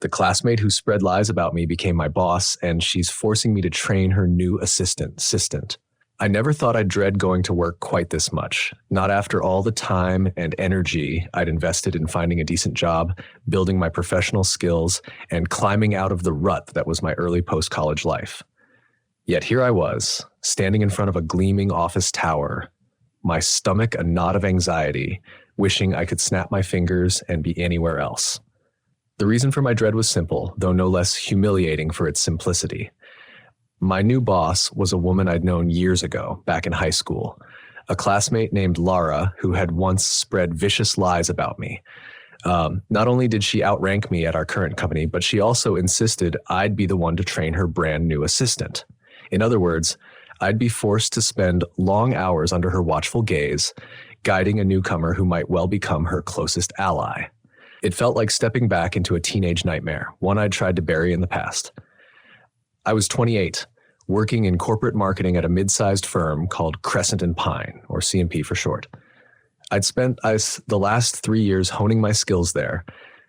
The classmate who spread lies about me became my boss, and she's forcing me to train her new assistant. I never thought I'd dread going to work quite this much, not after all the time and energy I'd invested in finding a decent job, building my professional skills, and climbing out of the rut that was my early post-college life. Yet here I was, standing in front of a gleaming office tower, my stomach a knot of anxiety, wishing I could snap my fingers and be anywhere else. The reason for my dread was simple, though no less humiliating for its simplicity. My new boss was a woman I'd known years ago, back in high school, a classmate named Lara who had once spread vicious lies about me. Not only did she outrank me at our current company, but she also insisted I'd be the one to train her brand new assistant. In other words, I'd be forced to spend long hours under her watchful gaze, guiding a newcomer who might well become her closest ally. It felt like stepping back into a teenage nightmare, one I'd tried to bury in the past. I was 28, working in corporate marketing at a mid-sized firm called Crescent and Pine, or C&P for short. I'd spent the last 3 years honing my skills there,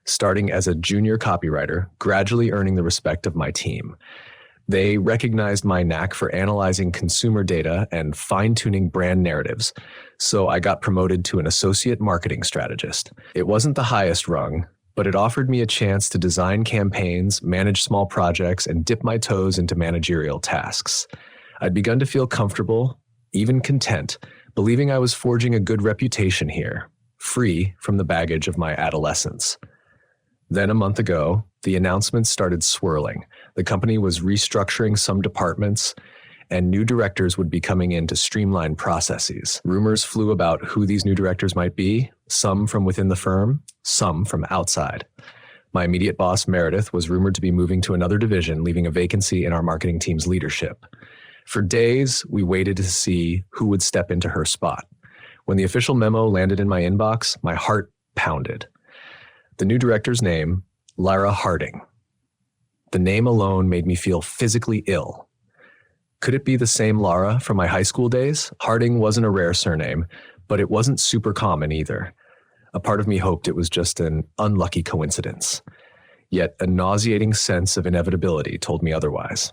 starting as a junior copywriter, gradually earning the respect of my team. They recognized my knack for analyzing consumer data and fine-tuning brand narratives, so I got promoted to an associate marketing strategist. It wasn't the highest rung, but it offered me a chance to design campaigns, manage small projects, and dip my toes into managerial tasks. I'd begun to feel comfortable, even content, believing I was forging a good reputation here, free from the baggage of my adolescence. Then a month ago, the announcements started swirling. The company was restructuring some departments, and new directors would be coming in to streamline processes. Rumors flew about who these new directors might be, some from within the firm, some from outside. My immediate boss, Meredith, was rumored to be moving to another division, leaving a vacancy in our marketing team's leadership. For days, we waited to see who would step into her spot. When the official memo landed in my inbox, my heart pounded. The new director's name, Lara Harding. The name alone made me feel physically ill. Could it be the same Lara from my high school days? Harding wasn't a rare surname, but it wasn't super common either. A part of me hoped it was just an unlucky coincidence. Yet a nauseating sense of inevitability told me otherwise.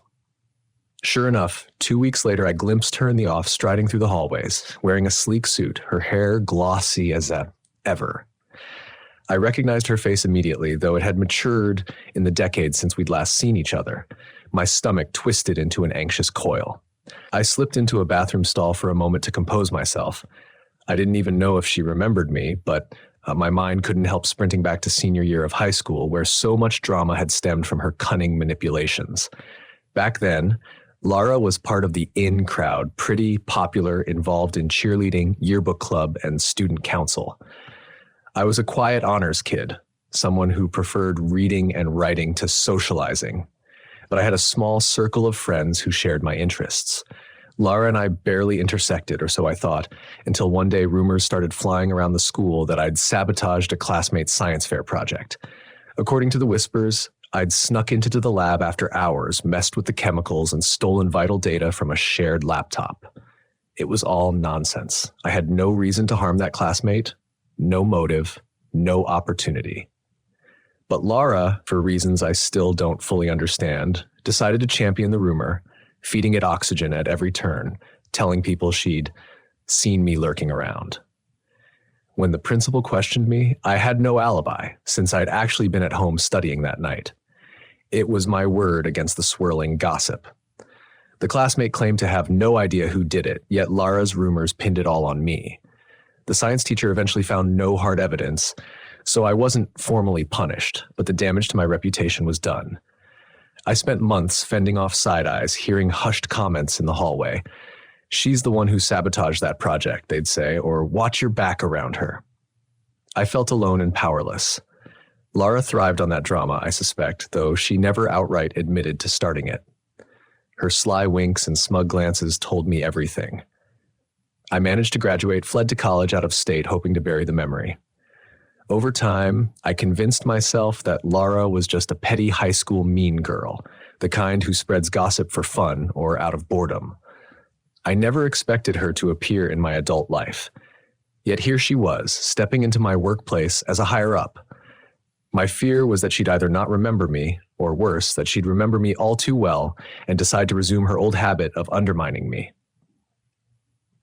Sure enough, 2 weeks later I glimpsed her in the off striding through the hallways, wearing a sleek suit, her hair glossy as ever. I recognized her face immediately, though it had matured in the decades since we'd last seen each other. My stomach twisted into an anxious coil. I slipped into a bathroom stall for a moment to compose myself. I didn't even know if she remembered me, but my mind couldn't help sprinting back to senior year of high school, where so much drama had stemmed from her cunning manipulations. Back then, Lara was part of the in crowd, pretty popular, involved in cheerleading, yearbook club, and student council. I was a quiet honors kid, someone who preferred reading and writing to socializing. But I had a small circle of friends who shared my interests. Lara and I barely intersected, or so I thought, until one day rumors started flying around the school that I'd sabotaged a classmate's science fair project. According to the whispers, I'd snuck into the lab after hours, messed with the chemicals, and stolen vital data from a shared laptop. It was all nonsense. I had no reason to harm that classmate, no motive, no opportunity. But Lara, for reasons I still don't fully understand, decided to champion the rumor, feeding it oxygen at every turn, telling people she'd seen me lurking around. When the principal questioned me, I had no alibi, since I'd actually been at home studying that night. It was my word against the swirling gossip. The classmate claimed to have no idea who did it, yet Lara's rumors pinned it all on me. The science teacher eventually found no hard evidence, so I wasn't formally punished, but the damage to my reputation was done. I spent months fending off side-eyes, hearing hushed comments in the hallway. "She's the one who sabotaged that project," they'd say, or "watch your back around her." I felt alone and powerless. Lara thrived on that drama, I suspect, though she never outright admitted to starting it. Her sly winks and smug glances told me everything. I managed to graduate, fled to college out of state, hoping to bury the memory. Over time, I convinced myself that Lara was just a petty high school mean girl, the kind who spreads gossip for fun or out of boredom. I never expected her to appear in my adult life. Yet here she was, stepping into my workplace as a higher-up. My fear was that she'd either not remember me, or worse, that she'd remember me all too well and decide to resume her old habit of undermining me.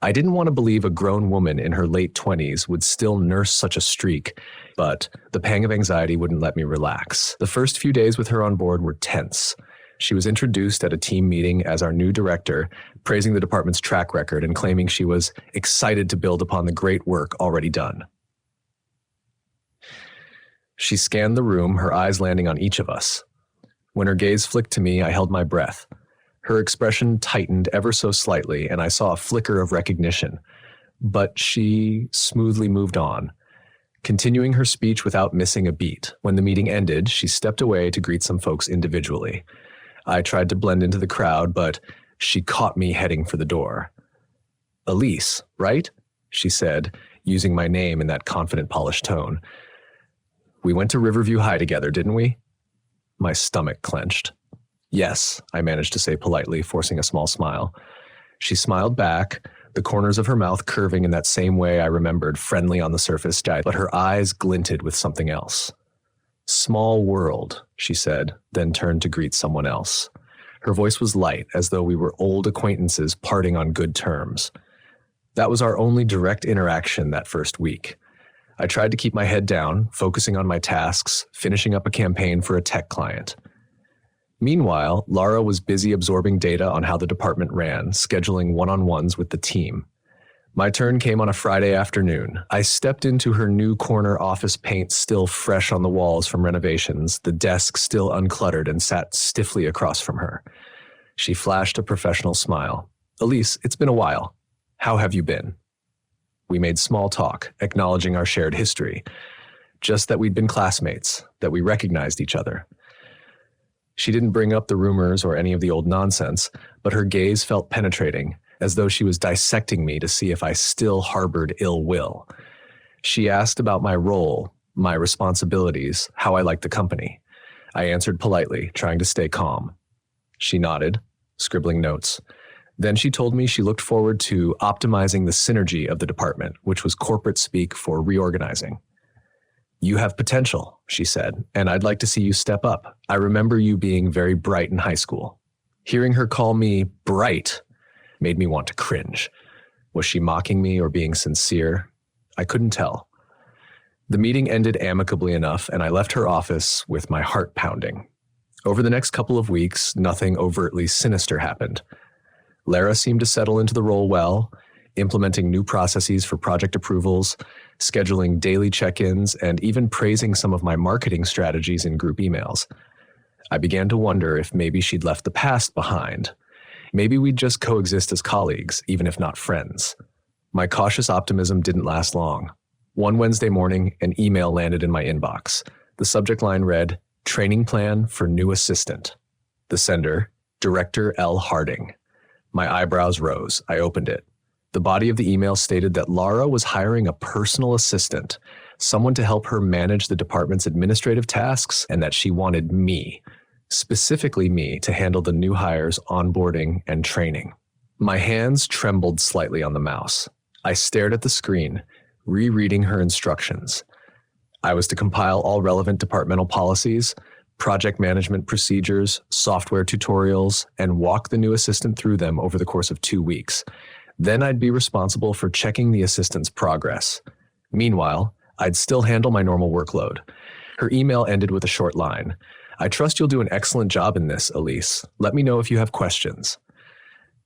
I didn't want to believe a grown woman in her late 20s would still nurse such a streak, but the pang of anxiety wouldn't let me relax. The first few days with her on board were tense. She was introduced at a team meeting as our new director, praising the department's track record and claiming she was excited to build upon the great work already done. She scanned the room, her eyes landing on each of us. When her gaze flicked to me, I held my breath. Her expression tightened ever so slightly, and I saw a flicker of recognition. But she smoothly moved on, continuing her speech without missing a beat. When the meeting ended, she stepped away to greet some folks individually. I tried to blend into the crowd, but she caught me heading for the door. "Elise, right?" she said, using my name in that confident, polished tone. "We went to Riverview High together, didn't we?" My stomach clenched. "Yes," I managed to say politely, forcing a small smile. She smiled back, the corners of her mouth curving in that same way I remembered, friendly on the surface, but her eyes glinted with something else. "Small world," she said, then turned to greet someone else. Her voice was light, as though we were old acquaintances parting on good terms. That was our only direct interaction that first week. I tried to keep my head down, focusing on my tasks, finishing up a campaign for a tech client. Meanwhile, Lara was busy absorbing data on how the department ran, scheduling one-on-ones with the team. My turn came on a Friday afternoon. I stepped into her new corner office, paint still fresh on the walls from renovations, the desk still uncluttered, and sat stiffly across from her. She flashed a professional smile. "Elise, it's been a while. How have you been?" We made small talk, acknowledging our shared history. Just that we'd been classmates, that we recognized each other. She didn't bring up the rumors or any of the old nonsense, but her gaze felt penetrating, as though she was dissecting me to see if I still harbored ill will. She asked about my role, my responsibilities, how I liked the company. I answered politely, trying to stay calm. She nodded, scribbling notes. Then she told me she looked forward to optimizing the synergy of the department, which was corporate speak for reorganizing. "You have potential," she said, "and I'd like to see you step up. I remember you being very bright in high school." Hearing her call me bright made me want to cringe. Was she mocking me or being sincere? I couldn't tell. The meeting ended amicably enough, and I left her office with my heart pounding. Over the next couple of weeks, nothing overtly sinister happened. Lara seemed to settle into the role well, implementing new processes for project approvals, scheduling daily check-ins, and even praising some of my marketing strategies in group emails. I began to wonder if maybe she'd left the past behind. Maybe we'd just coexist as colleagues, even if not friends. My cautious optimism didn't last long. One Wednesday morning, an email landed in my inbox. The subject line read, "Training Plan for New Assistant." The sender, Director L. Harding. My eyebrows rose. I opened it. The body of the email stated that Lara was hiring a personal assistant, someone to help her manage the department's administrative tasks, and that she wanted me, specifically me, to handle the new hires' onboarding and training. My hands trembled slightly on the mouse. I stared at the screen, rereading her instructions. I was to compile all relevant departmental policies, project management procedures, software tutorials, and walk the new assistant through them over the course of 2 weeks. Then I'd be responsible for checking the assistant's progress. Meanwhile, I'd still handle my normal workload. Her email ended with a short line. "I trust you'll do an excellent job in this, Elise. Let me know if you have questions."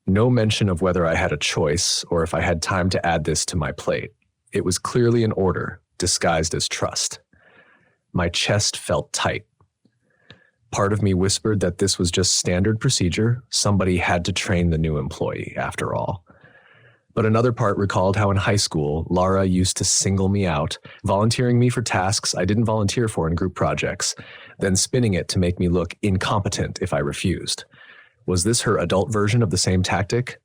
No mention of whether I had a choice or if I had time to add this to my plate. It was clearly an order, disguised as trust. My chest felt tight. Part of me whispered that this was just standard procedure. Somebody had to train the new employee, after all. But another part recalled how in high school, Lara used to single me out, volunteering me for tasks I didn't volunteer for in group projects, then spinning it to make me look incompetent if I refused. Was this her adult version of the same tactic?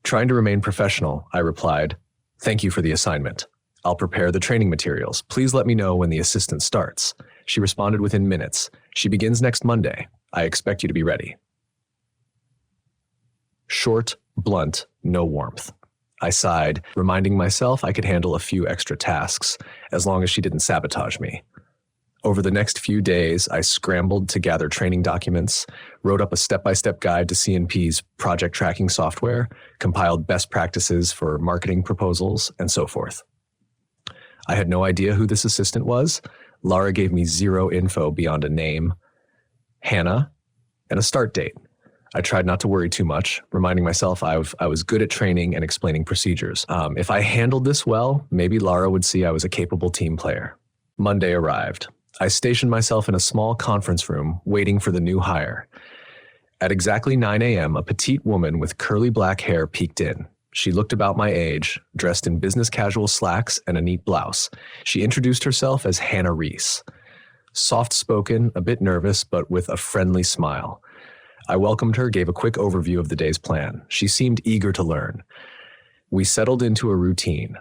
Trying to remain professional, I replied, "Thank you for the assignment. I'll prepare the training materials. Please let me know when the assistant starts." She responded within minutes. "She begins next Monday. I expect you to be ready." Short, blunt, no warmth. I sighed, reminding myself I could handle a few extra tasks, as long as she didn't sabotage me. Over the next few days, I scrambled to gather training documents, wrote up a step-by-step guide to CNP's project tracking software, compiled best practices for marketing proposals, and so forth. I had no idea who this assistant was. Lara gave me zero info beyond a name, Hannah, and a start date. I tried not to worry too much, reminding myself I was good at training and explaining procedures. If I handled this well, maybe Lara would see I was a capable team player. Monday arrived. I stationed myself in a small conference room, waiting for the new hire. At exactly 9 a.m., a petite woman with curly black hair peeked in. She looked about my age, dressed in business casual slacks and a neat blouse. She introduced herself as Hannah Reese. Soft-spoken, a bit nervous, but with a friendly smile. I welcomed her, gave a quick overview of the day's plan. She seemed eager to learn. We settled into a routine.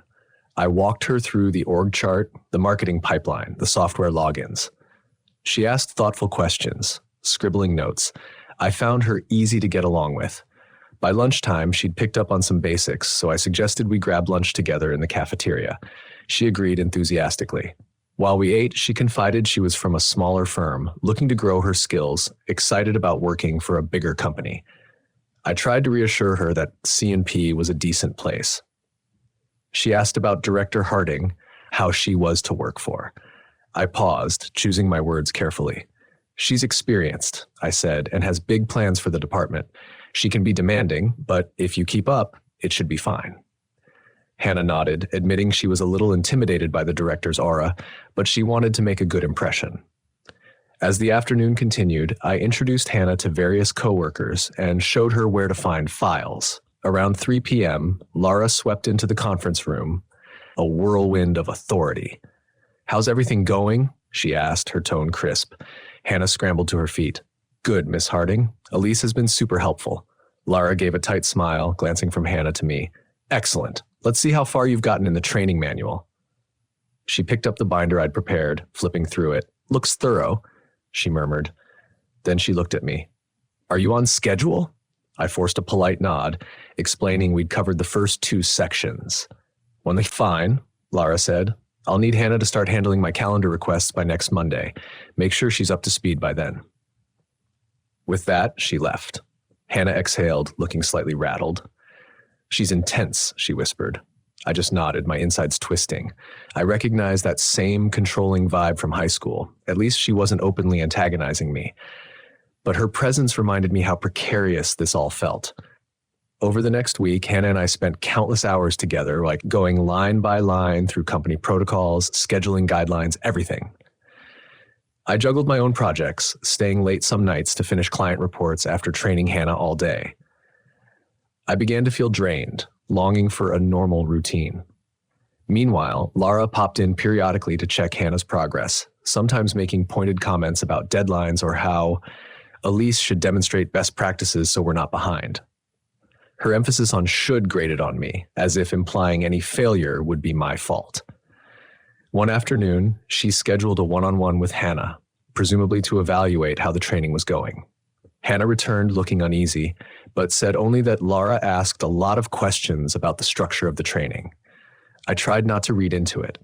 I walked her through the org chart, the marketing pipeline, the software logins. She asked thoughtful questions, scribbling notes. I found her easy to get along with. By lunchtime, she'd picked up on some basics, so I suggested we grab lunch together in the cafeteria. She agreed enthusiastically. While we ate, she confided she was from a smaller firm, looking to grow her skills, excited about working for a bigger company. I tried to reassure her that CNP was a decent place. She asked about Director Harding, how she was to work for. I paused, choosing my words carefully. She's experienced, I said, and has big plans for the department. She can be demanding, but if you keep up, it should be fine. Hannah nodded, admitting she was a little intimidated by the director's aura, but she wanted to make a good impression. As the afternoon continued, I introduced Hannah to various coworkers and showed her where to find files. Around 3 p.m., Lara swept into the conference room, a whirlwind of authority. "How's everything going?" she asked, her tone crisp. Hannah scrambled to her feet. "Good, Miss Harding. Elise has been super helpful." Lara gave a tight smile, glancing from Hannah to me. "Excellent. Let's see how far you've gotten in the training manual." She picked up the binder I'd prepared, flipping through it. "Looks thorough," she murmured. Then she looked at me. "Are you on schedule?" I forced a polite nod, explaining we'd covered the first 2 sections. "Fine," Lara said. "I'll need Hannah to start handling my calendar requests by next Monday. Make sure she's up to speed by then." With that, she left. Hannah exhaled, looking slightly rattled. "She's intense," she whispered. I just nodded, my insides twisting. I recognized that same controlling vibe from high school. At least she wasn't openly antagonizing me. But her presence reminded me how precarious this all felt. Over the next week, Hannah and I spent countless hours together, like going line by line through company protocols, scheduling guidelines, everything. I juggled my own projects, staying late some nights to finish client reports after training Hannah all day. I began to feel drained, longing for a normal routine. Meanwhile, Lara popped in periodically to check Hannah's progress, sometimes making pointed comments about deadlines or how Elise should demonstrate best practices so we're not behind. Her emphasis on should grated on me, as if implying any failure would be my fault. One afternoon, she scheduled a one-on-one with Hannah, presumably to evaluate how the training was going. Hannah returned looking uneasy, but said only that Lara asked a lot of questions about the structure of the training. I tried not to read into it.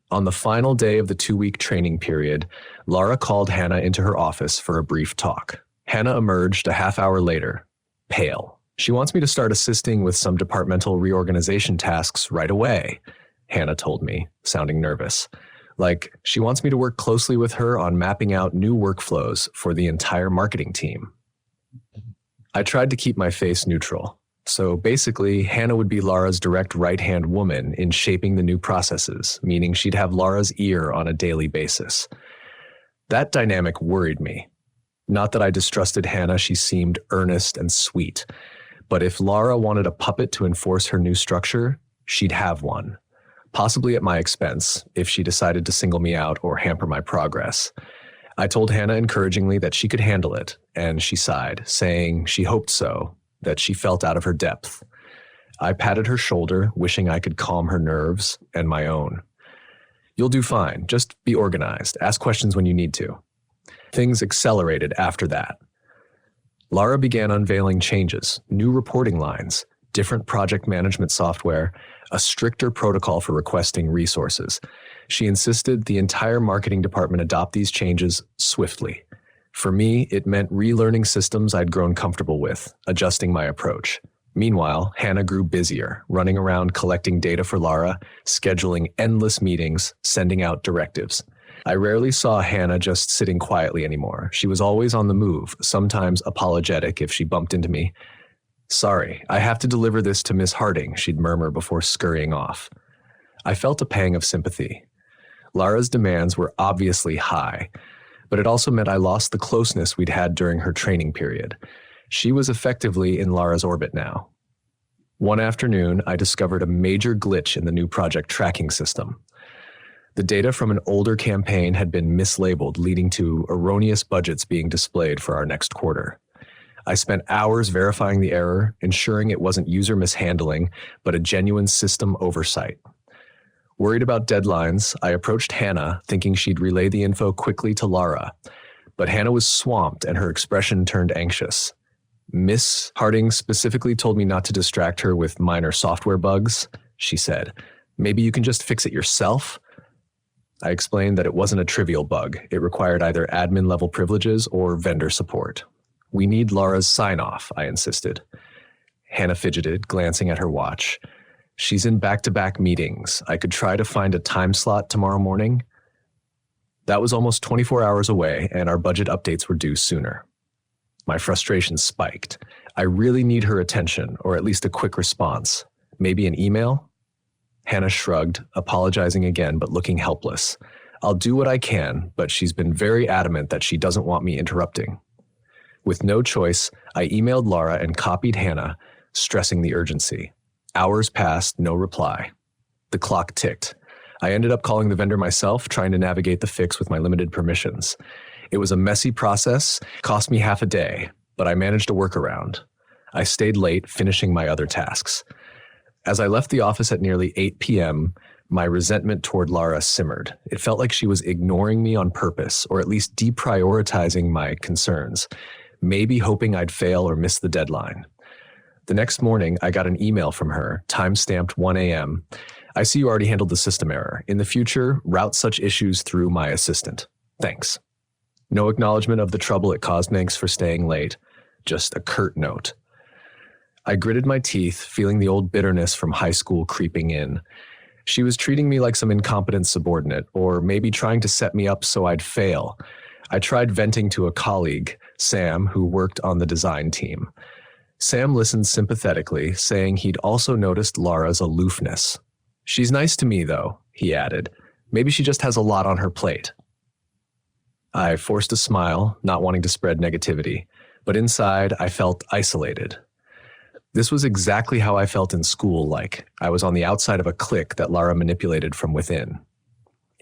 On the final day of the 2-week training period, Lara called Hannah into her office for a brief talk. Hannah emerged a half hour later, pale. "She wants me to start assisting with some departmental reorganization tasks right away," Hannah told me, sounding nervous. Like, she wants me to work closely with her on mapping out new workflows for the entire marketing team. I tried to keep my face neutral. So basically, Hannah would be Lara's direct right-hand woman in shaping the new processes, meaning she'd have Lara's ear on a daily basis. That dynamic worried me. Not that I distrusted Hannah, she seemed earnest and sweet. But if Lara wanted a puppet to enforce her new structure, she'd have one. Possibly at my expense, if she decided to single me out or hamper my progress. I told Hannah encouragingly that she could handle it, and she sighed, saying she hoped so, that she felt out of her depth. I patted her shoulder, wishing I could calm her nerves and my own. "You'll do fine. Just be organized. Ask questions when you need to." Things accelerated after that. Lara began unveiling changes, new reporting lines, different project management software, a stricter protocol for requesting resources. She insisted the entire marketing department adopt these changes swiftly. For me, it meant relearning systems I'd grown comfortable with, adjusting my approach. Meanwhile, Hannah grew busier, running around collecting data for Lara, scheduling endless meetings, sending out directives. I rarely saw Hannah just sitting quietly anymore. She was always on the move, sometimes apologetic if she bumped into me. "Sorry, I have to deliver this to Miss Harding," she'd murmur before scurrying off. I felt a pang of sympathy. Lara's demands were obviously high, but it also meant I lost the closeness we'd had during her training period. She was effectively in Lara's orbit now. One afternoon, I discovered a major glitch in the new project tracking system. The data from an older campaign had been mislabeled, leading to erroneous budgets being displayed for our next quarter. I spent hours verifying the error, ensuring it wasn't user mishandling, but a genuine system oversight. Worried about deadlines, I approached Hannah, thinking she'd relay the info quickly to Lara. But Hannah was swamped and her expression turned anxious. "Miss Harding specifically told me not to distract her with minor software bugs," she said. "Maybe you can just fix it yourself?" I explained that it wasn't a trivial bug. It required either admin-level privileges or vendor support. "We need Lara's sign-off," I insisted. Hannah fidgeted, glancing at her watch. "She's in back-to-back meetings. I could try to find a time slot tomorrow morning." That was almost 24 hours away, and our budget updates were due sooner. My frustration spiked. I really need her attention, or at least a quick response. Maybe an email? Hannah shrugged, apologizing again but looking helpless. "I'll do what I can, but she's been very adamant that she doesn't want me interrupting." With no choice, I emailed Lara and copied Hannah, stressing the urgency. Hours passed, no reply. The clock ticked. I ended up calling the vendor myself, trying to navigate the fix with my limited permissions. It was a messy process, cost me half a day, but I managed a workaround. I stayed late, finishing my other tasks. As I left the office at nearly 8 p.m., my resentment toward Lara simmered. It felt like she was ignoring me on purpose, or at least deprioritizing my concerns, maybe hoping I'd fail or miss the deadline. The next morning, I got an email from her, time-stamped 1 a.m. "I see you already handled the system error. In the future, route such issues through my assistant. Thanks." No acknowledgement of the trouble it caused. "Thanks for staying late." Just a curt note. I gritted my teeth, feeling the old bitterness from high school creeping in. She was treating me like some incompetent subordinate, or maybe trying to set me up so I'd fail. I tried venting to a colleague, Sam, who worked on the design team. Sam listened sympathetically, saying he'd also noticed Lara's aloofness. "She's nice to me, though," he added. "Maybe she just has a lot on her plate." I forced a smile, not wanting to spread negativity, but inside I felt isolated. This was exactly how I felt in school, like I was on the outside of a clique that Lara manipulated from within.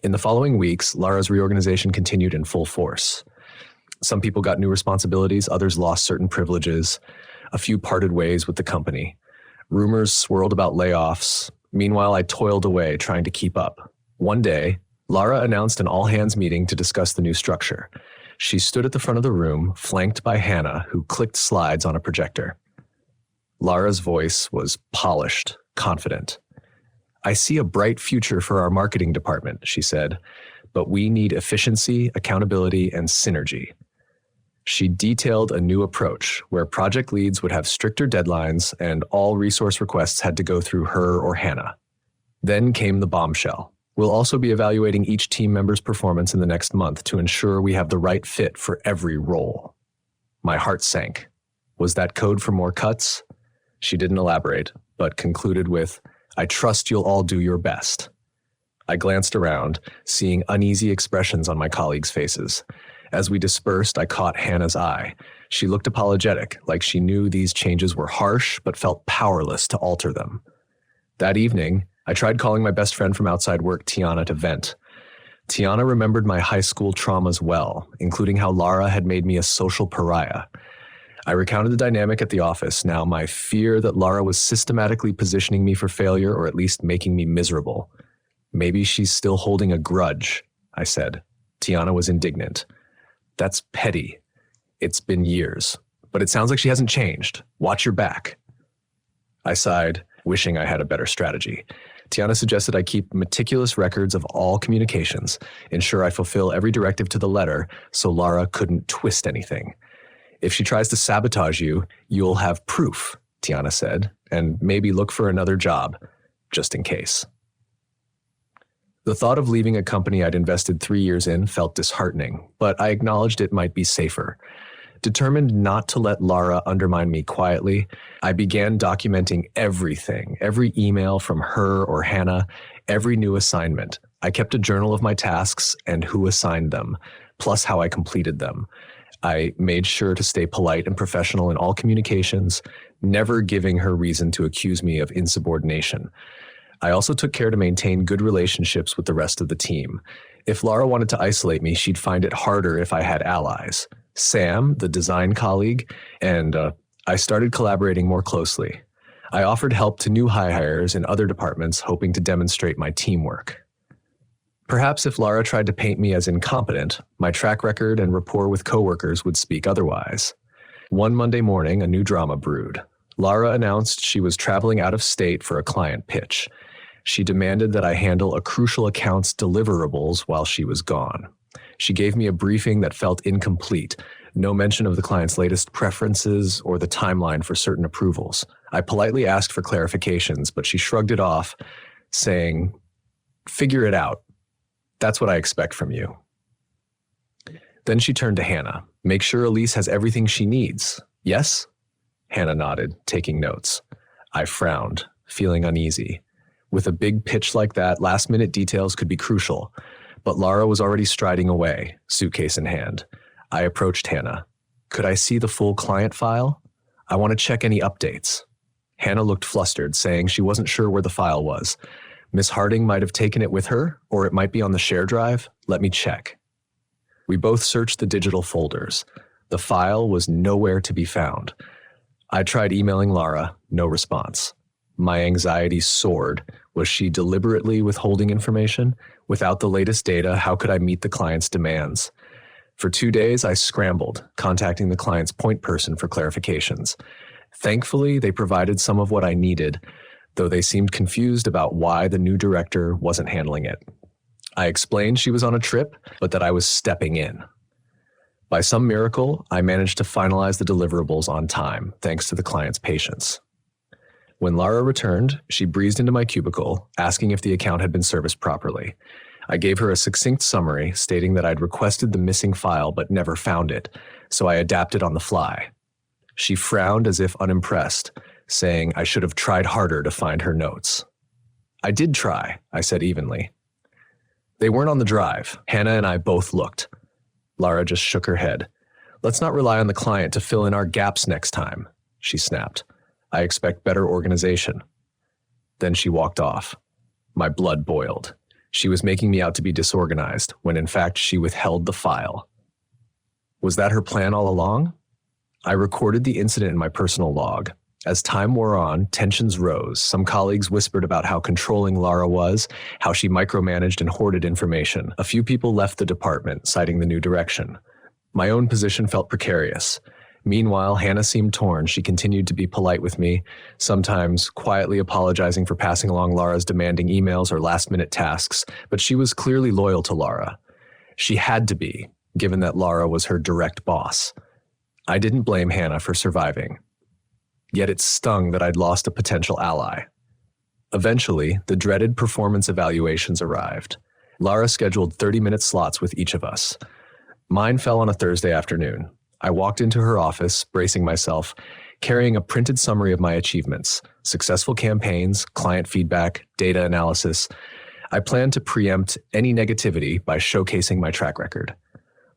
In the following weeks, Lara's reorganization continued in full force. Some people got new responsibilities, others lost certain privileges. A few parted ways with the company. Rumors swirled about layoffs. Meanwhile, I toiled away, trying to keep up. One day, Lara announced an all-hands meeting to discuss the new structure. She stood at the front of the room, flanked by Hannah, who clicked slides on a projector. Lara's voice was polished, confident. "I see a bright future for our marketing department," she said, "but we need efficiency, accountability, and synergy." She detailed a new approach where project leads would have stricter deadlines and all resource requests had to go through her or Hannah. Then came the bombshell. "We'll also be evaluating each team member's performance in the next month to ensure we have the right fit for every role." My heart sank. Was that code for more cuts? She didn't elaborate, but concluded with, "I trust you'll all do your best." I glanced around, seeing uneasy expressions on my colleagues' faces. As we dispersed, I caught Hannah's eye. She looked apologetic, like she knew these changes were harsh, but felt powerless to alter them. That evening, I tried calling my best friend from outside work, Tiana, to vent. Tiana remembered my high school traumas well, including how Lara had made me a social pariah. I recounted the dynamic at the office, now my fear that Lara was systematically positioning me for failure or at least making me miserable. "Maybe she's still holding a grudge," I said. Tiana was indignant. "That's petty. It's been years. But it sounds like she hasn't changed. Watch your back." I sighed, wishing I had a better strategy. Tiana suggested I keep meticulous records of all communications, ensure I fulfill every directive to the letter so Lara couldn't twist anything. If she tries to sabotage you, you'll have proof, Tiana said, and maybe look for another job, just in case. The thought of leaving a company I'd invested 3 years in felt disheartening, but I acknowledged it might be safer. Determined not to let Lara undermine me quietly, I began documenting everything, every email from her or Hannah, every new assignment. I kept a journal of my tasks and who assigned them, plus how I completed them. I made sure to stay polite and professional in all communications, never giving her reason to accuse me of insubordination. I also took care to maintain good relationships with the rest of the team. If Lara wanted to isolate me, she'd find it harder if I had allies. Sam, the design colleague, and I started collaborating more closely. I offered help to new hires in other departments, hoping to demonstrate my teamwork. Perhaps if Lara tried to paint me as incompetent, my track record and rapport with coworkers would speak otherwise. One Monday morning, a new drama brewed. Lara announced she was traveling out of state for a client pitch. She demanded that I handle a crucial account's deliverables while she was gone. She gave me a briefing that felt incomplete, no mention of the client's latest preferences or the timeline for certain approvals. I politely asked for clarifications, but she shrugged it off, saying, "Figure it out. That's what I expect from you." Then she turned to Hannah. "Make sure Elise has everything she needs. Yes?" Hannah nodded, taking notes. I frowned, feeling uneasy. With a big pitch like that, last-minute details could be crucial. But Lara was already striding away, suitcase in hand. I approached Hannah. "Could I see the full client file? I want to check any updates." Hannah looked flustered, saying she wasn't sure where the file was. Miss Harding might have taken it with her, or it might be on the share drive. Let me check. We both searched the digital folders. The file was nowhere to be found. I tried emailing Lara, no response. My anxiety soared. Was she deliberately withholding information? Without the latest data, how could I meet the client's demands? For 2 days, I scrambled, contacting the client's point person for clarifications. Thankfully, they provided some of what I needed, though they seemed confused about why the new director wasn't handling it. I explained she was on a trip, but that I was stepping in. By some miracle, I managed to finalize the deliverables on time, thanks to the client's patience. When Lara returned, she breezed into my cubicle, asking if the account had been serviced properly. I gave her a succinct summary, stating that I'd requested the missing file but never found it, so I adapted on the fly. She frowned as if unimpressed, saying I should have tried harder to find her notes. "I did try," I said evenly. "They weren't on the drive. Hannah and I both looked." Lara just shook her head. "Let's not rely on the client to fill in our gaps next time," she snapped. "I expect better organization." Then she walked off. My blood boiled. She was making me out to be disorganized, when in fact she withheld the file. Was that her plan all along? I recorded the incident in my personal log. As time wore on, tensions rose. Some colleagues whispered about how controlling Lara was, how she micromanaged and hoarded information. A few people left the department, citing the new direction. My own position felt precarious. Meanwhile, Hannah seemed torn. She continued to be polite with me, sometimes quietly apologizing for passing along Lara's demanding emails or last-minute tasks, but she was clearly loyal to Lara. She had to be, given that Lara was her direct boss. I didn't blame Hannah for surviving. Yet it stung that I'd lost a potential ally. Eventually, the dreaded performance evaluations arrived. Lara scheduled 30-minute slots with each of us. Mine fell on a Thursday afternoon. I walked into her office, bracing myself, carrying a printed summary of my achievements, successful campaigns, client feedback, data analysis. I planned to preempt any negativity by showcasing my track record.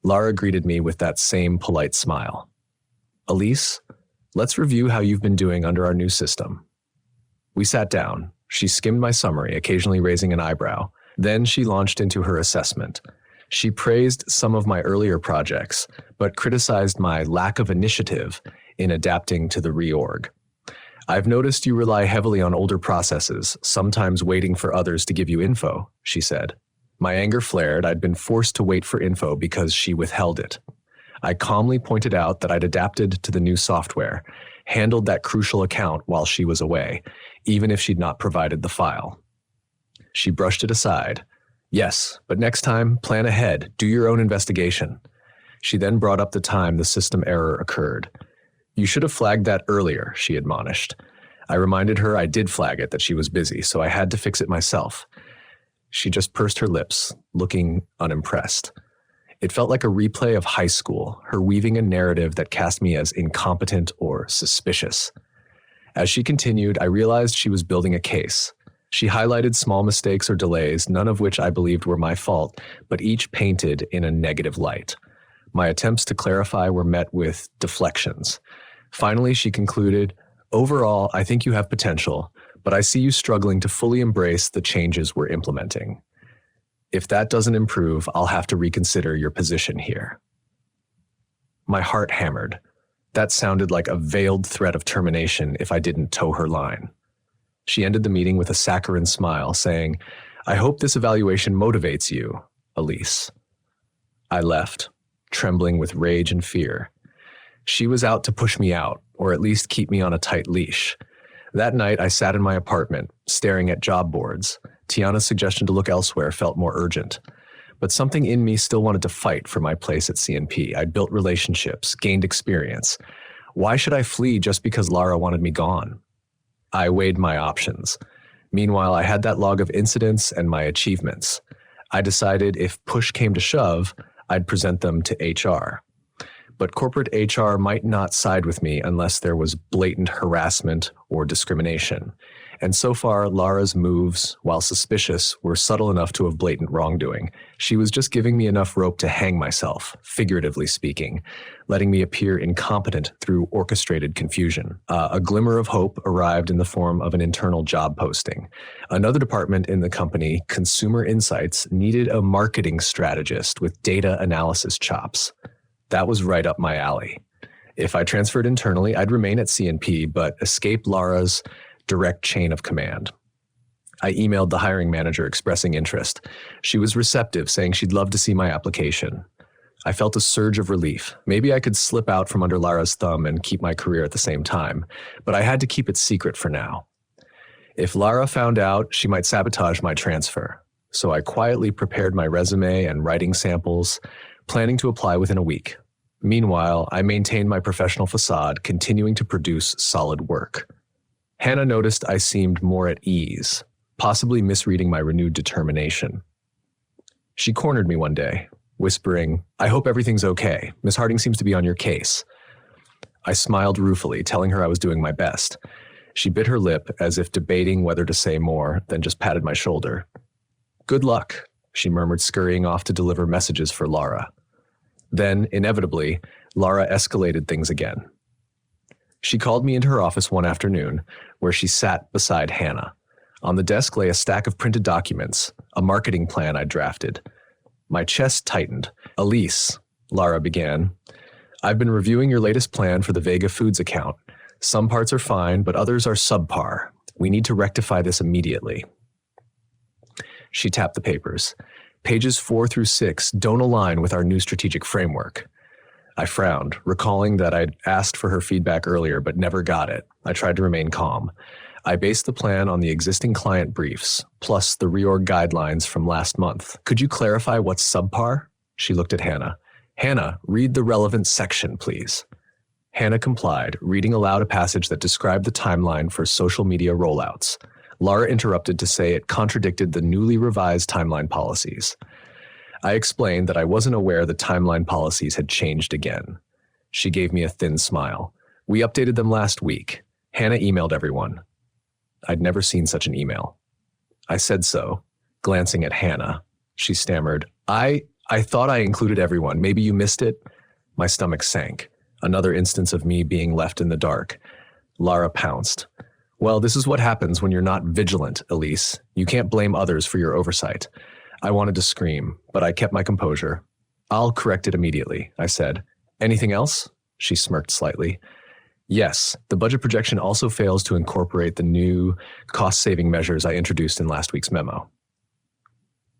Lara greeted me with that same polite smile. "Elise, let's review how you've been doing under our new system." We sat down. She skimmed my summary, occasionally raising an eyebrow. Then she launched into her assessment. She praised some of my earlier projects, but criticized my lack of initiative in adapting to the reorg. "I've noticed you rely heavily on older processes, sometimes waiting for others to give you info," she said. My anger flared. I'd been forced to wait for info because she withheld it. I calmly pointed out that I'd adapted to the new software, handled that crucial account while she was away, even if she'd not provided the file. She brushed it aside. Yes, but next time, plan ahead. Do your own investigation. She then brought up the time the system error occurred. You should have flagged that earlier, she admonished. I reminded her I did flag it, that she was busy, so I had to fix it myself. She just pursed her lips, looking unimpressed. It felt like a replay of high school, her weaving a narrative that cast me as incompetent or suspicious. As she continued, I realized she was building a case. She highlighted small mistakes or delays, none of which I believed were my fault, but each painted in a negative light. My attempts to clarify were met with deflections. Finally, she concluded, overall, I think you have potential, but I see you struggling to fully embrace the changes we're implementing. If that doesn't improve, I'll have to reconsider your position here. My heart hammered. That sounded like a veiled threat of termination if I didn't toe her line. She ended the meeting with a saccharine smile, saying, I hope this evaluation motivates you, Elise. I left, trembling with rage and fear. She was out to push me out, or at least keep me on a tight leash. That night, I sat in my apartment, staring at job boards. Tiana's suggestion to look elsewhere felt more urgent. But something in me still wanted to fight for my place at CNP. I'd built relationships, gained experience. Why should I flee just because Lara wanted me gone? I weighed my options. Meanwhile, I had that log of incidents and my achievements. I decided if push came to shove, I'd present them to HR. But corporate HR might not side with me unless there was blatant harassment or discrimination. And so far, Lara's moves, while suspicious, were subtle enough to have blatant wrongdoing. She was just giving me enough rope to hang myself, figuratively speaking, letting me appear incompetent through orchestrated confusion. A glimmer of hope arrived in the form of an internal job posting. Another department in the company, Consumer Insights, needed a marketing strategist with data analysis chops. That was right up my alley. If I transferred internally, I'd remain at CNP, but escape Lara's direct chain of command. I emailed the hiring manager expressing interest. She was receptive, saying she'd love to see my application. I felt a surge of relief. Maybe I could slip out from under Lara's thumb and keep my career at the same time, but I had to keep it secret for now. If Lara found out, she might sabotage my transfer. So I quietly prepared my resume and writing samples, planning to apply within a week. Meanwhile, I maintained my professional facade, continuing to produce solid work. Hannah noticed I seemed more at ease, possibly misreading my renewed determination. She cornered me one day, whispering, I hope everything's okay. Miss Harding seems to be on your case. I smiled ruefully, telling her I was doing my best. She bit her lip as if debating whether to say more, then just patted my shoulder. Good luck, she murmured, scurrying off to deliver messages for Lara. Then, inevitably, Lara escalated things again. She called me into her office one afternoon, where she sat beside Hannah. On the desk lay a stack of printed documents, a marketing plan I'd drafted. My chest tightened. Elise, Lara began, I've been reviewing your latest plan for the Vega Foods account. Some parts are fine, but others are subpar. We need to rectify this immediately. She tapped the papers. Pages 4 through 6 don't align with our new strategic framework. I frowned, recalling that I'd asked for her feedback earlier but never got it. I tried to remain calm. I based the plan on the existing client briefs, plus the reorg guidelines from last month. Could you clarify what's subpar? She looked at Hannah. Hannah, read the relevant section, please. Hannah complied, reading aloud a passage that described the timeline for social media rollouts. Lara interrupted to say it contradicted the newly revised timeline policies. I explained that I wasn't aware the timeline policies had changed again. She gave me a thin smile. We updated them last week. Hannah emailed everyone. I'd never seen such an email. I said so, glancing at Hannah. She stammered, I thought I included everyone. Maybe you missed it? My stomach sank. Another instance of me being left in the dark. Lara pounced. Well, this is what happens when you're not vigilant, Elise. You can't blame others for your oversight. I wanted to scream, but I kept my composure. I'll correct it immediately, I said. Anything else? She smirked slightly. Yes, the budget projection also fails to incorporate the new cost-saving measures I introduced in last week's memo.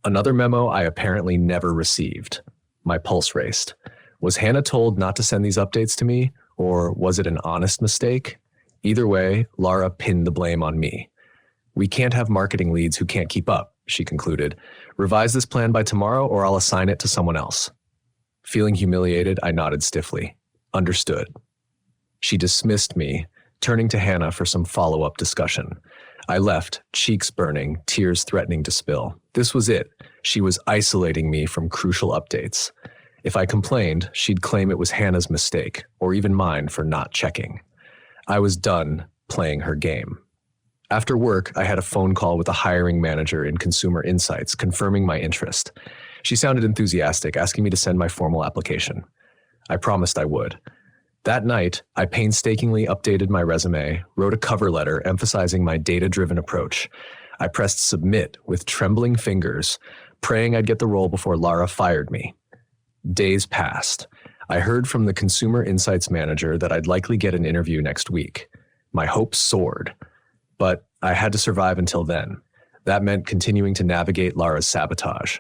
Another memo I apparently never received. My pulse raced. Was Hannah told not to send these updates to me, or was it an honest mistake? Either way, Lara pinned the blame on me. We can't have marketing leads who can't keep up, she concluded. Revise this plan by tomorrow or I'll assign it to someone else. Feeling humiliated, I nodded stiffly. Understood. She dismissed me, turning to Hannah for some follow-up discussion. I left, cheeks burning, tears threatening to spill. This was it. She was isolating me from crucial updates. If I complained, she'd claim it was Hannah's mistake, or even mine for not checking. I was done playing her game. After work, I had a phone call with a hiring manager in Consumer Insights, confirming my interest. She sounded enthusiastic, asking me to send my formal application. I promised I would. That night, I painstakingly updated my resume, wrote a cover letter emphasizing my data-driven approach. I pressed submit with trembling fingers, praying I'd get the role before Lara fired me. Days passed. I heard from the Consumer Insights manager that I'd likely get an interview next week. My hopes soared. But I had to survive until then. That meant continuing to navigate Lara's sabotage.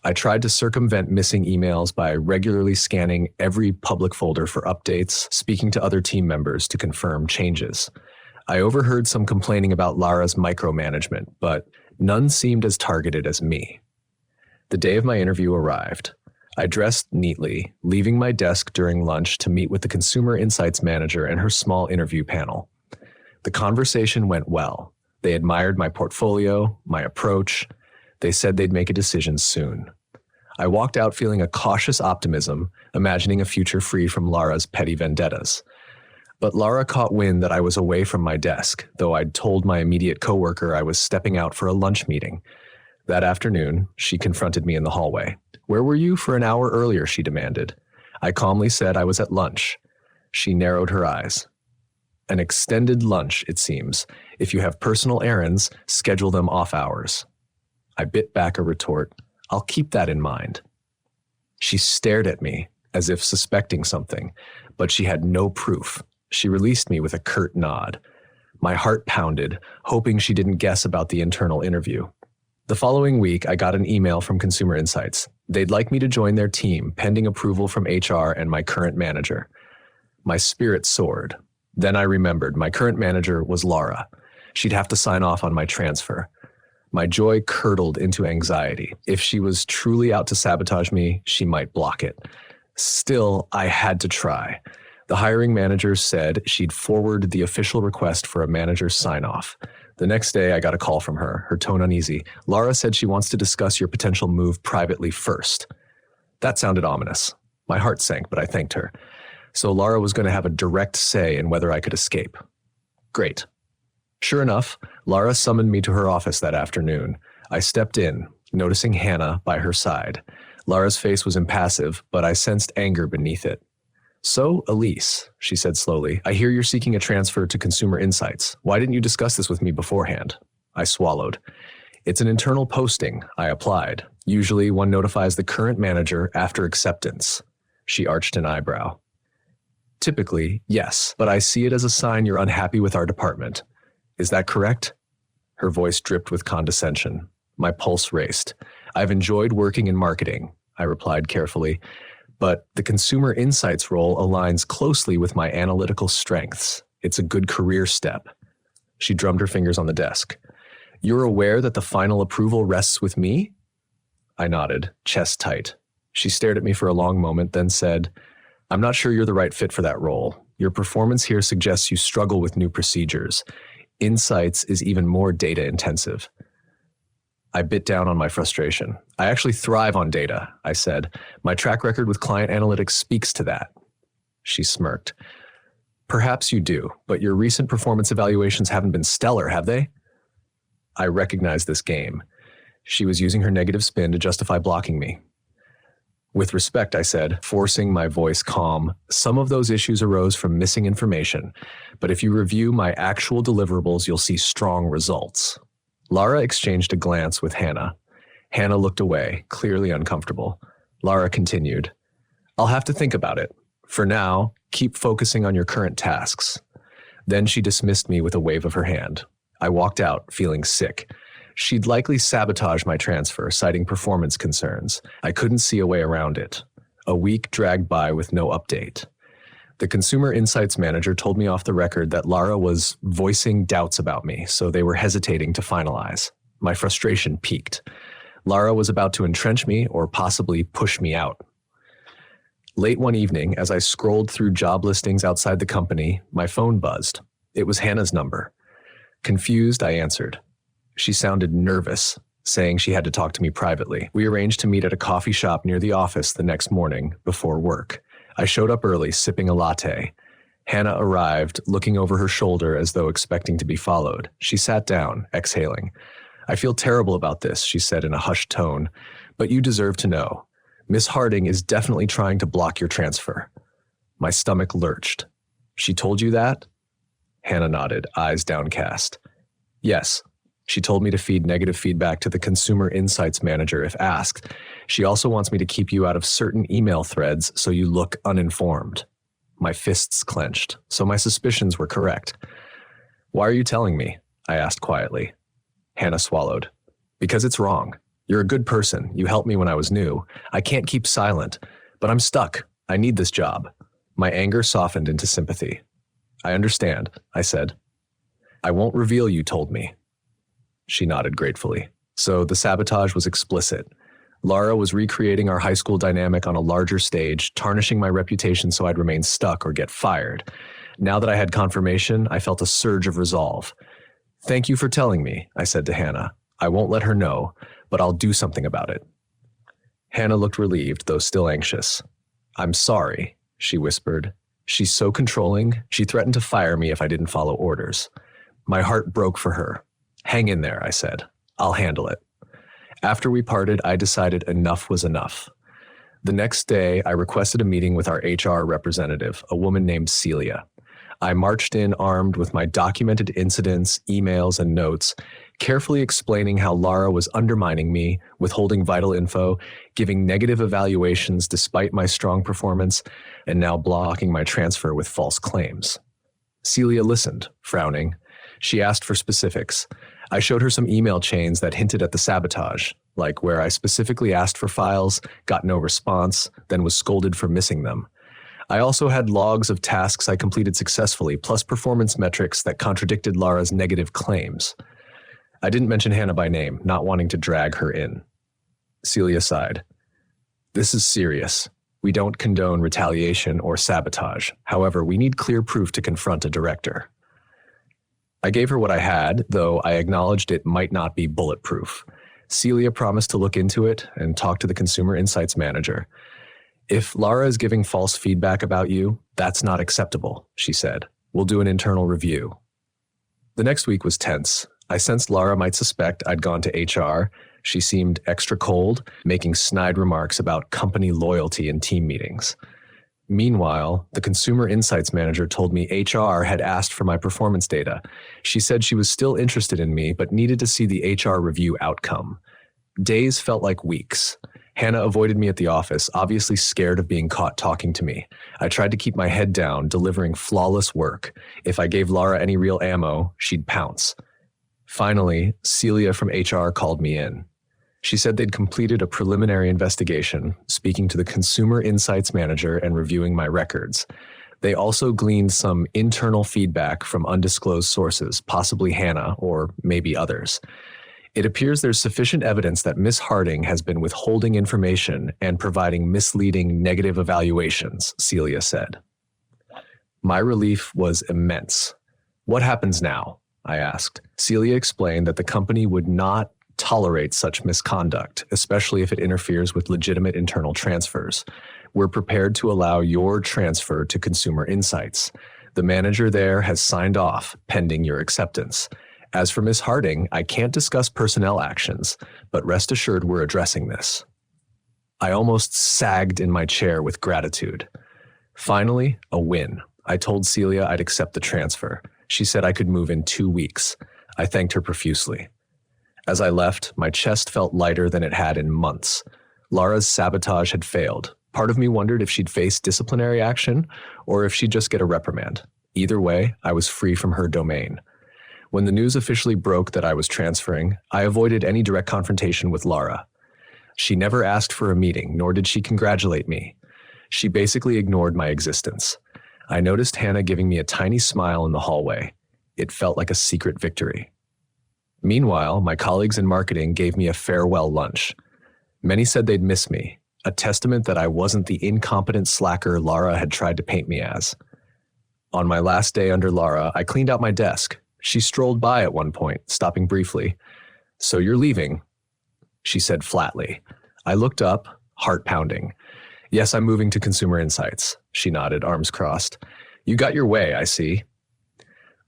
I tried to circumvent missing emails by regularly scanning every public folder for updates, speaking to other team members to confirm changes. I overheard some complaining about Lara's micromanagement, but none seemed as targeted as me. The day of my interview arrived. I dressed neatly, leaving my desk during lunch to meet with the Consumer Insights manager and her small interview panel. The conversation went well. They admired my portfolio, my approach. They said they'd make a decision soon. I walked out feeling a cautious optimism, imagining a future free from Lara's petty vendettas. But Lara caught wind that I was away from my desk, though I'd told my immediate coworker I was stepping out for a lunch meeting. That afternoon, she confronted me in the hallway. "Where were you for an hour earlier?" she demanded. I calmly said I was at lunch. She narrowed her eyes. An extended lunch, it seems. If you have personal errands, schedule them off hours. I bit back a retort. I'll keep that in mind. She stared at me, as if suspecting something, but she had no proof. She released me with a curt nod. My heart pounded, hoping she didn't guess about the internal interview. The following week, I got an email from Consumer Insights. They'd like me to join their team, pending approval from HR and my current manager. My spirit soared. Then I remembered my current manager was Lara. She'd have to sign off on my transfer. My joy curdled into anxiety. If she was truly out to sabotage me, she might block it. Still, I had to try. The hiring manager said she'd forward the official request for a manager's sign-off. The next day, I got a call from her, her tone uneasy. Lara said she wants to discuss your potential move privately first. That sounded ominous. My heart sank, but I thanked her. So Lara was going to have a direct say in whether I could escape. Great. Sure enough, Lara summoned me to her office that afternoon. I stepped in, noticing Hannah by her side. Lara's face was impassive, but I sensed anger beneath it. "So, Elise," she said slowly, "I hear you're seeking a transfer to Consumer Insights. Why didn't you discuss this with me beforehand?" I swallowed. "It's an internal posting," I applied. "Usually one notifies the current manager after acceptance." She arched an eyebrow. "Typically, yes, but I see it as a sign you're unhappy with our department. Is that correct?" Her voice dripped with condescension. My pulse raced. "I've enjoyed working in marketing," I replied carefully, "but the Consumer Insights role aligns closely with my analytical strengths. It's a good career step." She drummed her fingers on the desk. "You're aware that the final approval rests with me?" I nodded, chest tight. She stared at me for a long moment, then said, "I'm not sure you're the right fit for that role. Your performance here suggests you struggle with new procedures. Insights is even more data intensive." I bit down on my frustration. "I actually thrive on data," I said. "My track record with client analytics speaks to that." She smirked. "Perhaps you do, but your recent performance evaluations haven't been stellar, have they?" I recognized this game. She was using her negative spin to justify blocking me. "With respect," I said, forcing my voice calm, "some of those issues arose from missing information, but if you review my actual deliverables, you'll see strong results." Lara exchanged a glance with Hannah. Hannah looked away, clearly uncomfortable. Lara continued, "I'll have to think about it. For now, keep focusing on your current tasks." Then she dismissed me with a wave of her hand. I walked out, feeling sick. She'd likely sabotage my transfer, citing performance concerns. I couldn't see a way around it. A week dragged by with no update. The Consumer Insights manager told me off the record that Lara was voicing doubts about me, so they were hesitating to finalize. My frustration peaked. Lara was about to entrench me or possibly push me out. Late one evening, as I scrolled through job listings outside the company, my phone buzzed. It was Hannah's number. Confused, I answered. She sounded nervous, saying she had to talk to me privately. We arranged to meet at a coffee shop near the office the next morning before work. I showed up early, sipping a latte. Hannah arrived, looking over her shoulder as though expecting to be followed. She sat down, exhaling. "I feel terrible about this," she said in a hushed tone, "but you deserve to know. Miss Harding is definitely trying to block your transfer." My stomach lurched. "She told you that?" Hannah nodded, eyes downcast. "Yes. She told me to feed negative feedback to the Consumer Insights Manager if asked. She also wants me to keep you out of certain email threads so you look uninformed." My fists clenched, so my suspicions were correct. "Why are you telling me?" I asked quietly. Hannah swallowed. "Because it's wrong. You're a good person. You helped me when I was new. I can't keep silent, but I'm stuck. I need this job." My anger softened into sympathy. "I understand," I said. "I won't reveal you told me." She nodded gratefully. So the sabotage was explicit. Lara was recreating our high school dynamic on a larger stage, tarnishing my reputation so I'd remain stuck or get fired. Now that I had confirmation, I felt a surge of resolve. "Thank you for telling me," I said to Hannah. "I won't let her know, but I'll do something about it." Hannah looked relieved, though still anxious. "I'm sorry," she whispered. "She's so controlling. She threatened to fire me if I didn't follow orders." My heart broke for her. "Hang in there," I said. "I'll handle it." After we parted, I decided enough was enough. The next day, I requested a meeting with our HR representative, a woman named Celia. I marched in armed with my documented incidents, emails, and notes, carefully explaining how Lara was undermining me, withholding vital info, giving negative evaluations despite my strong performance, and now blocking my transfer with false claims. Celia listened, frowning. She asked for specifics. I showed her some email chains that hinted at the sabotage, like where I specifically asked for files, got no response, then was scolded for missing them. I also had logs of tasks I completed successfully, plus performance metrics that contradicted Lara's negative claims. I didn't mention Hannah by name, not wanting to drag her in. Celia sighed. "This is serious. We don't condone retaliation or sabotage. However, we need clear proof to confront a director." I gave her what I had, though I acknowledged it might not be bulletproof. Celia promised to look into it and talk to the Consumer Insights Manager. "If Lara is giving false feedback about you, that's not acceptable," she said. "We'll do an internal review." The next week was tense. I sensed Lara might suspect I'd gone to HR. She seemed extra cold, making snide remarks about company loyalty in team meetings. Meanwhile, the Consumer Insights Manager told me HR had asked for my performance data. She said she was still interested in me, but needed to see the HR review outcome. Days felt like weeks. Hannah avoided me at the office, obviously scared of being caught talking to me. I tried to keep my head down, delivering flawless work. If I gave Lara any real ammo, she'd pounce. Finally, Celia from HR called me in. She said they'd completed a preliminary investigation, speaking to the Consumer Insights Manager and reviewing my records. They also gleaned some internal feedback from undisclosed sources, possibly Hannah or maybe others. It appears there's sufficient evidence that Miss Harding has been withholding information and providing misleading negative evaluations, Celia said. My relief was immense. "What happens now?" I asked. Celia explained that the company would not tolerate such misconduct, especially if it interferes with legitimate internal transfers. "We're prepared to allow your transfer to Consumer Insights. The manager there has signed off, pending your acceptance. As for Miss Harding, I can't discuss personnel actions, but rest assured we're addressing this." I almost sagged in my chair with gratitude. Finally, a win. I told Celia I'd accept the transfer. She said I could move in 2 weeks. I thanked her profusely. As I left, my chest felt lighter than it had in months. Lara's sabotage had failed. Part of me wondered if she'd face disciplinary action or if she'd just get a reprimand. Either way, I was free from her domain. When the news officially broke that I was transferring, I avoided any direct confrontation with Lara. She never asked for a meeting, nor did she congratulate me. She basically ignored my existence. I noticed Hannah giving me a tiny smile in the hallway. It felt like a secret victory. Meanwhile, my colleagues in marketing gave me a farewell lunch. Many said they'd miss me, a testament that I wasn't the incompetent slacker Lara had tried to paint me as. On my last day under Lara, I cleaned out my desk. She strolled by at one point, stopping briefly. "So you're leaving?" she said flatly. I looked up, heart pounding. "Yes, I'm moving to Consumer Insights," she nodded, arms crossed. "You got your way, I see."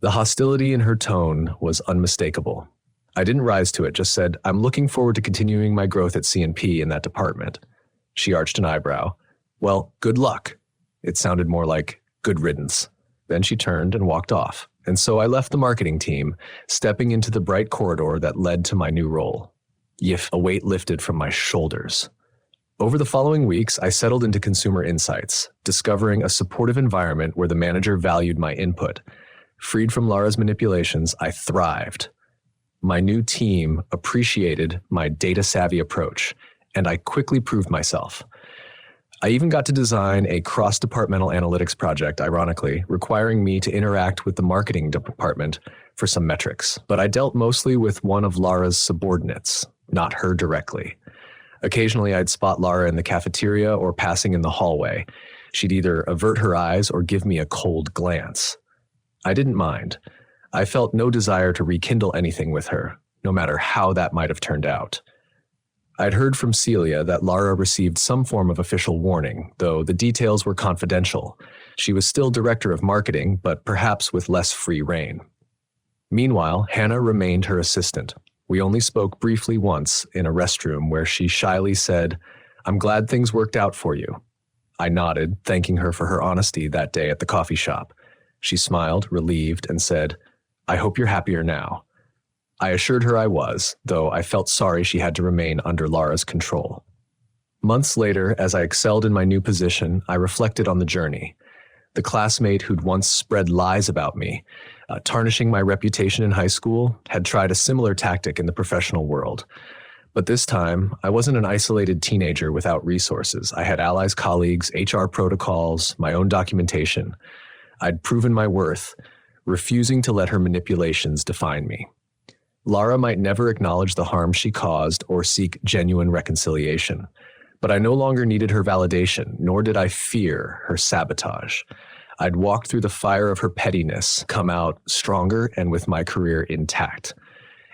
The hostility in her tone was unmistakable. I didn't rise to it, just said, "I'm looking forward to continuing my growth at C&P in that department." She arched an eyebrow. "Well, good luck." It sounded more like good riddance. Then she turned and walked off. And so I left the marketing team, stepping into the bright corridor that led to my new role. A weight lifted from my shoulders. Over the following weeks, I settled into Consumer Insights, discovering a supportive environment where the manager valued my input. Freed from Lara's manipulations, I thrived. My new team appreciated my data-savvy approach, and I quickly proved myself. I even got to design a cross-departmental analytics project, ironically, requiring me to interact with the marketing department for some metrics. But I dealt mostly with one of Lara's subordinates, not her directly. Occasionally, I'd spot Lara in the cafeteria or passing in the hallway. She'd either avert her eyes or give me a cold glance. I didn't mind. I felt no desire to rekindle anything with her, no matter how that might have turned out. I'd heard from Celia that Lara received some form of official warning, though the details were confidential. She was still director of marketing, but perhaps with less free rein. Meanwhile, Hannah remained her assistant. We only spoke briefly once in a restroom where she shyly said, "I'm glad things worked out for you." I nodded, thanking her for her honesty that day at the coffee shop. She smiled, relieved, and said, "I hope you're happier now." I assured her I was, though I felt sorry she had to remain under Lara's control. Months later, as I excelled in my new position, I reflected on the journey. The classmate who'd once spread lies about me, tarnishing my reputation in high school, had tried a similar tactic in the professional world. But this time, I wasn't an isolated teenager without resources. I had allies, colleagues, HR protocols, my own documentation. I'd proven my worth, refusing to let her manipulations define me. Lara might never acknowledge the harm she caused or seek genuine reconciliation, but I no longer needed her validation, nor did I fear her sabotage. I'd walked through the fire of her pettiness, come out stronger and with my career intact.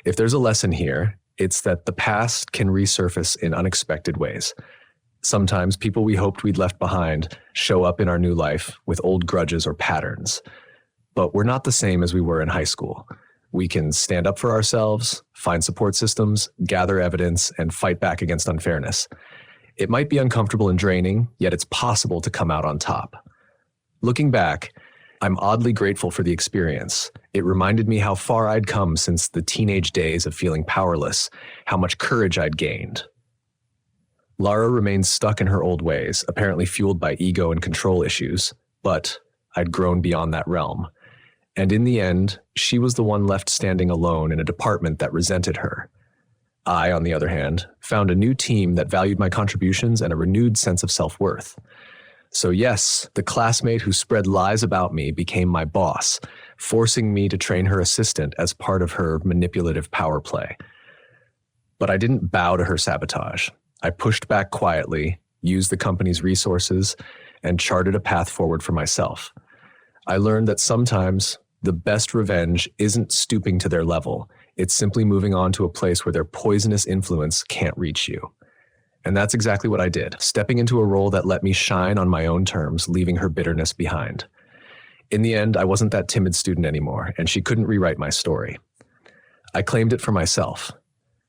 If there's a lesson here, it's that the past can resurface in unexpected ways. Sometimes people we hoped we'd left behind show up in our new life with old grudges or patterns. But we're not the same as we were in high school. We can stand up for ourselves, find support systems, gather evidence, and fight back against unfairness. It might be uncomfortable and draining, yet it's possible to come out on top. Looking back, I'm oddly grateful for the experience. It reminded me how far I'd come since the teenage days of feeling powerless, how much courage I'd gained. Lara remained stuck in her old ways, apparently fueled by ego and control issues, but I'd grown beyond that realm. And in the end, she was the one left standing alone in a department that resented her. I, on the other hand, found a new team that valued my contributions and a renewed sense of self-worth. So yes, the classmate who spread lies about me became my boss, forcing me to train her assistant as part of her manipulative power play. But I didn't bow to her sabotage. I pushed back quietly, used the company's resources, and charted a path forward for myself. I learned that sometimes the best revenge isn't stooping to their level. It's simply moving on to a place where their poisonous influence can't reach you. And that's exactly what I did, stepping into a role that let me shine on my own terms, leaving her bitterness behind. In the end, I wasn't that timid student anymore, and she couldn't rewrite my story. I claimed it for myself,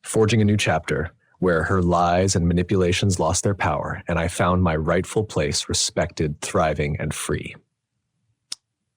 forging a new chapter where her lies and manipulations lost their power, and I found my rightful place, respected, thriving, and free.